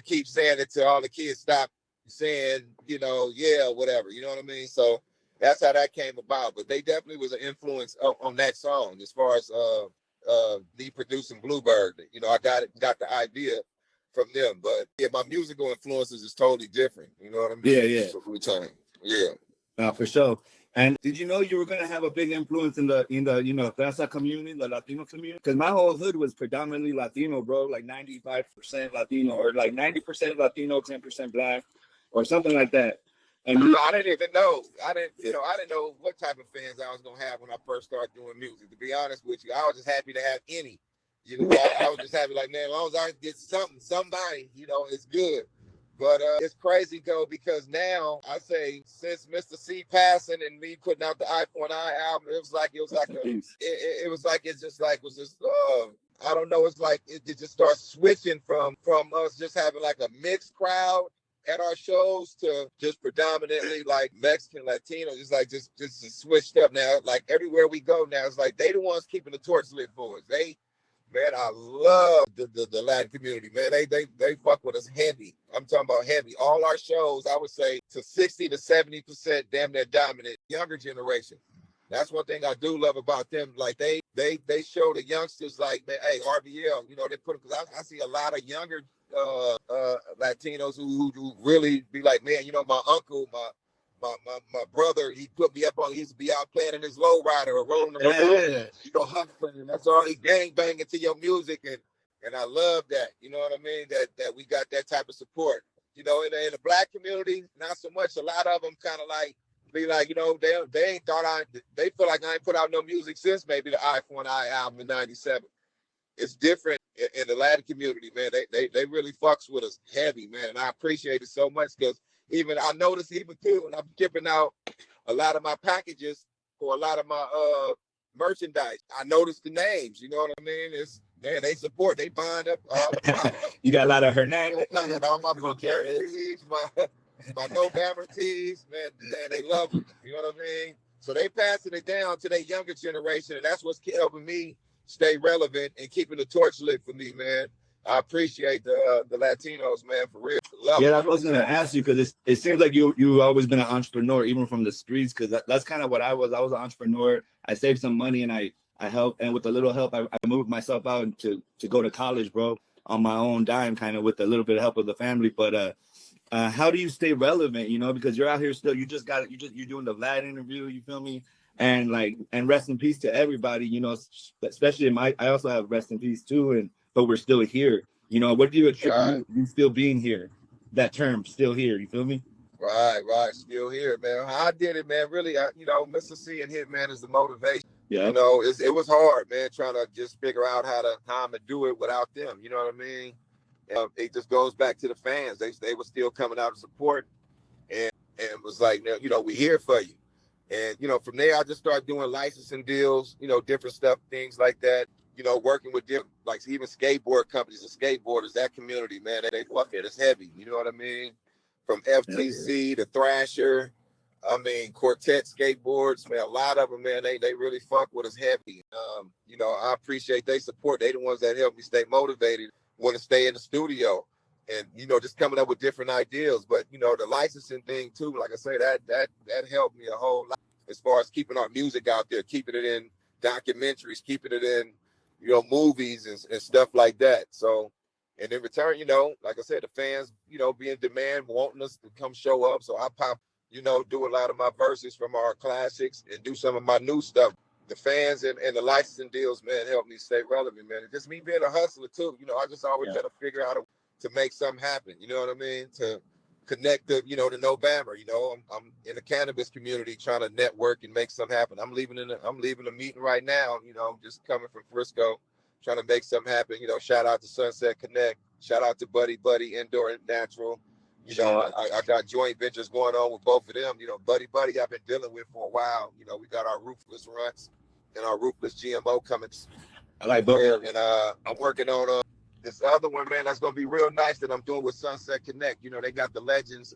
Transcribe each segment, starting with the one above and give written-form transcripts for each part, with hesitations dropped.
keep saying it to all the kids, stop saying, you know, yeah, whatever. You know what I mean? So that's how that came about. But they definitely was an influence on that song as far as me producing Bluebird. You know, I got the idea from them. But yeah, my musical influences is totally different. You know what I mean? Yeah, yeah. Yeah. For sure. And did you know you were gonna have a big influence in the you know Raza community, the Latino community? Because my whole hood was predominantly Latino, bro. Like 95% Latino, or like 90% Latino, 10% Black, or something like that. And I didn't even know. I didn't know what type of fans I was gonna have when I first started doing music. To be honest with you, I was just happy to have any. You know, I was just happy, like, man, as long as I get somebody, you know, it's good. But it's crazy though, because now I say since Mr. C passing and me putting out the iPhone I album, it was like I don't know, it's like it just starts switching from us just having like a mixed crowd at our shows to just predominantly like Mexican, Latino. It's like just switched up now. Like everywhere we go now, it's like they the ones keeping the torch lit for us. Man, I love the Latin community, man. They fuck with us heavy. I'm talking about heavy. All our shows, I would say, to 60 to 70%, damn near dominant younger generation. That's one thing I do love about them. Like they show the youngsters, like, man, hey, RBL, you know, they put, because I see a lot of younger Latinos who really be like, man, you know, my uncle, my brother, he put me up on, he used to be out playing in his lowrider or rolling around, you know, hustling. That's all, he gang banging to your music, and I love that. You know what I mean? That we got that type of support. You know, in the Black community, not so much. A lot of them kind of like be like, you know, they ain't thought they feel like I ain't put out no music since maybe the iPhone I album in '97. It's different in the Latin community, man. They really fucks with us heavy, man. And I appreciate it so much, because even I noticed even too when I'm shipping out a lot of my packages for a lot of my merchandise, I noticed the names. You know what I mean? It's, man, they support, they bind up. You got a lot of Hernandez. All my tees, my No Bammer tees, man, they love them. You know what I mean? So they passing it down to their younger generation, and that's what's helping me stay relevant and keeping the torch lit for me, man. I appreciate the Latinos, man, for real. Yeah, that's what I was gonna ask you, because it seems like you always been an entrepreneur, even from the streets. Because that's kind of what I was. I was an entrepreneur. I saved some money and I helped, and with a little help, I moved myself out to go to college, bro, on my own dime, kind of with a little bit of help of the family. But how do you stay relevant? You know, because you're out here still. You're doing the Vlad interview. You feel me? And rest in peace to everybody. You know, especially I also have rest in peace too. But we're still here. You know, what do you attribute you still being here? That term, still here, you feel me? Right, still here, man. How I did it, man, really, you know, Mr. C and Hitman is the motivation. Yeah. You know, it was hard, man, trying to just figure out how I'm gonna do it without them. You know what I mean? It just goes back to the fans. They were still coming out to support, and was like, you know, we're here for you. And, you know, from there, I just started doing licensing deals, you know, different stuff, things like that. You know, working with different, like even skateboard companies and skateboarders, that community, man, they fuck it. It's heavy. You know what I mean? From FTC to Thrasher, I mean, Quartet skateboards, man, a lot of them, man, they really fuck with us heavy. You know, I appreciate their support. They the ones that help me stay motivated, want to stay in the studio, and, you know, just coming up with different ideas. But, you know, the licensing thing too, like I say, that helped me a whole lot as far as keeping our music out there, keeping it in documentaries, keeping it in, you know, movies and stuff like that. So, and in return, you know, like I said, the fans, you know, be in demand, wanting us to come show up. So I pop, you know, do a lot of my verses from our classics and do some of my new stuff. The fans and the licensing deals, man, help me stay relevant, man. And just me being a hustler too, you know, I just always try to figure out to make something happen. You know what I mean? To connect the, you know, the No Bammer. You know, I'm in the cannabis community trying to network and make something happen. I'm leaving a meeting right now, you know, just coming from Frisco, trying to make something happen. You know, shout out to Sunset Connect, shout out to Buddy Indoor and Natural. You know, I got joint ventures going on with both of them. You know, Buddy I've been dealing with for a while. You know, we got our Roofless runs and our Roofless GMO coming. I like both. And I'm working on this other one, man, that's gonna be real nice that I'm doing with Sunset Connect. You know, they got the Legends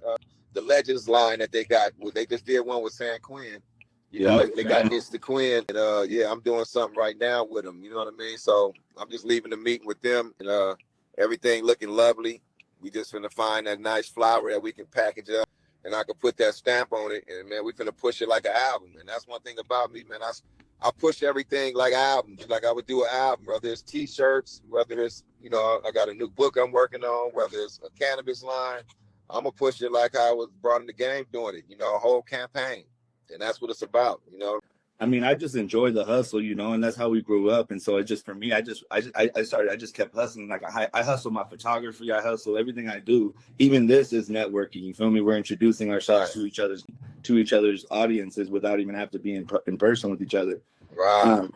line that they got. They just did one with San Quinn. You know, they got It's the Quinn. And yeah, I'm doing something right now with them. You know what I mean? So I'm just leaving the meeting with them, and everything looking lovely. We just finna find that nice flower that we can package up, and I can put that stamp on it, and man, we finna push it like an album. And that's one thing about me, man. I push everything like albums, like I would do an album, whether it's T-shirts, whether it's, you know, I got a new book I'm working on, whether it's a cannabis line. I'm gonna push it like I was brought in the game doing it, you know, a whole campaign, and that's what it's about, you know. I mean, I just enjoy the hustle, you know, and that's how we grew up. And so it just, for me, I just kept hustling. Like I hustle my photography, I hustle everything I do. Even this is networking. You feel me? We're introducing ourselves to each other's audiences without even have to be in person with each other. Right.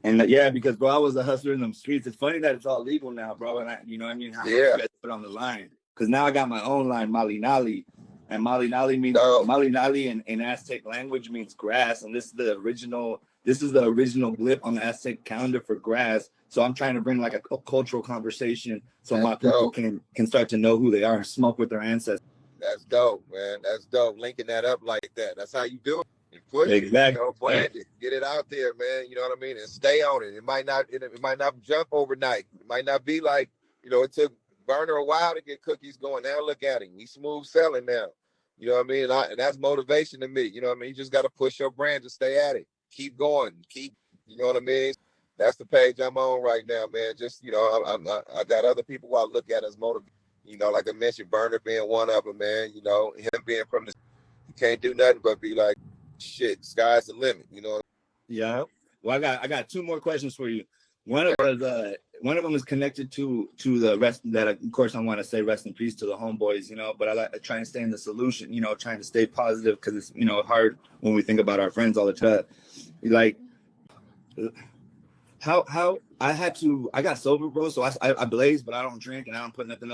And yeah, because bro, I was a hustler in them streets. It's funny that it's all legal now, bro. And you know what I mean? How you guys put on the line. Because now I got my own line, Mali Nali. And Mali Nali means Mali Nali in Aztec language means grass. And this is the original blip on the Aztec calendar for grass. So I'm trying to bring like a cultural conversation so my people can start to know who they are and smoke with their ancestors. That's dope, man. That's dope. Linking that up like that. That's how you do it. You push exactly. it, you know, brand it, get it out there, man. You know what I mean? And stay on it. It might not jump overnight. It might not be like, you know, it took Burner a while to get cookies going. Now look at him. He's smooth selling now. You know what I mean? And that's motivation to me. You know what I mean? You just got to push your brand to stay at it. Keep going. You know what I mean? That's the page I'm on right now, man. Just, you know, I got other people who I look at as motivation. You know, like I mentioned, Burner being one of them, man. You know, him being from the, you can't do nothing but be like, shit, sky's the limit. You know. Yeah. Well, I got two more questions for you. One of them is connected to the rest. That of course I want to say rest in peace to the homeboys, you know. But I try and stay in the solution, you know, trying to stay positive because it's, you know, hard when we think about our friends all the time. Like how I got sober, bro. So I blaze, but I don't drink and I don't put nothing up.